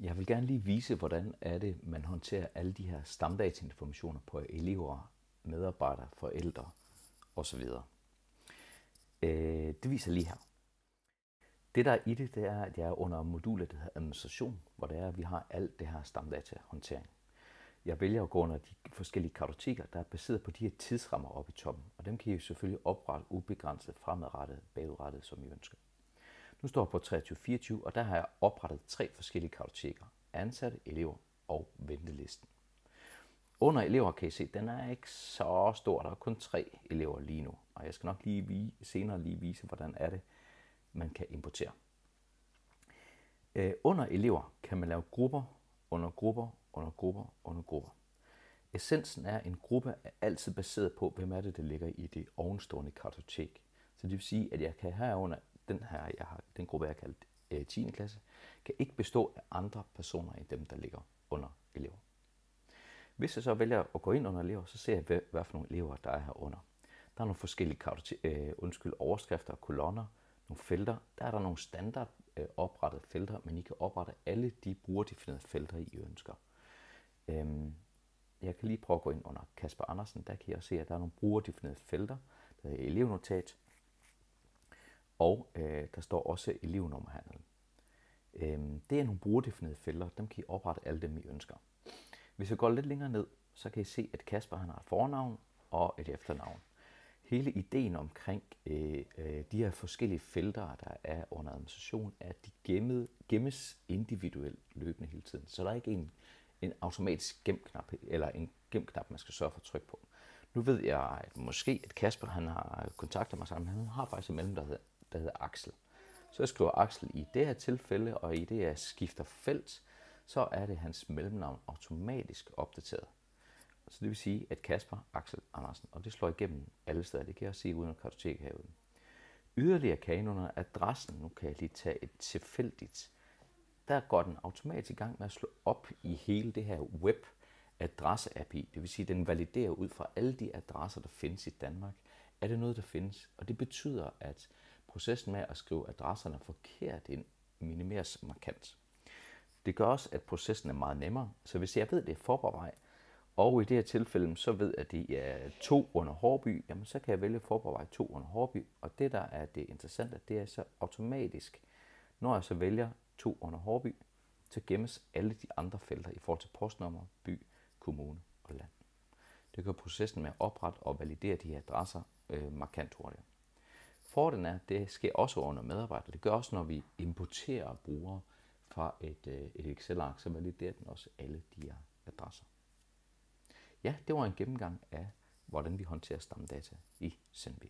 Jeg vil gerne lige vise, hvordan er det, man håndterer alle de her stamdatainformationer på elever, medarbejdere, forældre osv. Det viser lige her. Det der er i det, det er, at jeg er under modulet, der hedder administration, hvor det er, at vi har alt det her stamdata-håndtering. Jeg vælger at gå under de forskellige kartoteker, der er baseret på de her tidsrammer oppe i toppen, og dem kan I selvfølgelig oprette ubegrænset, fremadrettet, bagudrettet, som I ønsker. Nu står jeg på 23-24, og der har jeg oprettet 3 forskellige kartoteker. Ansatte, elever og ventelisten. Under elever kan I se, at den er ikke så stor. Der er kun 3 elever lige nu. Og jeg skal nok senere vise, hvordan er det, man kan importere. Under elever kan man lave grupper, under grupper, under grupper, under grupper. Essensen er, at en gruppe er altid baseret på, hvem er det, der ligger i det ovenstående kartotek. Så det vil sige, at jeg kan herunder den gruppe, jeg har kaldt 10. klasse, kan ikke bestå af andre personer end dem, der ligger under elever. Hvis jeg så vælger at gå ind under elever, så ser jeg, hvad for nogle elever, der er herunder. Der er nogle forskellige overskrifter og kolonner, nogle felter. Der er der nogle standard oprettede felter, men I kan oprette alle de brugerdefinerede felter, I ønsker. Jeg kan lige prøve at gå ind under Kasper Andersen. Der kan jeg også se, at der er nogle brugerdefinerede felter. Der er elevnotat, og der står også elevnummerhandlen. Det er nogle brugerdefinerede felter. Dem kan I oprette alle dem, I ønsker. Hvis jeg går lidt længere ned, så kan I se, at Kasper han har et fornavn og et efternavn. Hele ideen omkring de her forskellige felter, der er under administration, er, at de gemmes individuelt løbende hele tiden. Så der er ikke en automatisk gem-knap, eller en gem-knap, man skal sørge for at trykke på. Nu ved jeg at måske, at Kasper han har kontaktet mig sammen. Han har faktisk et mellemnavn, der hedder Axel. Så jeg skriver Axel i det her tilfælde, og i det jeg skifter felt, så er det hans mellemnavn automatisk opdateret. Så det vil sige, at Kasper Axel Andersen, og det slår igennem alle steder. Det kan jeg også se uden at kartoteket herude. Yderligere kan jeg under adressen, nu kan jeg lige tage et tilfældigt, der går den automatisk i gang med at slå op i hele det her web adresse API. Det vil sige, at den validerer ud fra alle de adresser, der findes i Danmark. Er det noget, der findes? Og det betyder, at processen med at skrive adresserne forkert ind minimeres markant. Det gør også, at processen er meget nemmere. Så hvis jeg ved, det er Forborgvej, og i det her tilfælde, så ved at det er 2 under Hårby, jamen så kan jeg vælge Forborgvej 2 under Hårby. Og det, der er det interessante, det er så automatisk, når jeg så vælger 2 under Hårby, så gemmes alle de andre felter i forhold til postnummer, by, kommune og land. Det gør processen med at oprette og validere de her adresser markant hurtigere. Fordelen er, at det sker også under medarbejdere. Det gør også, når vi importerer brugere fra et Excel-ark, så validerer den også alle de her adresser. Ja, det var en gennemgang af, hvordan vi håndterer stamdata i Zenby.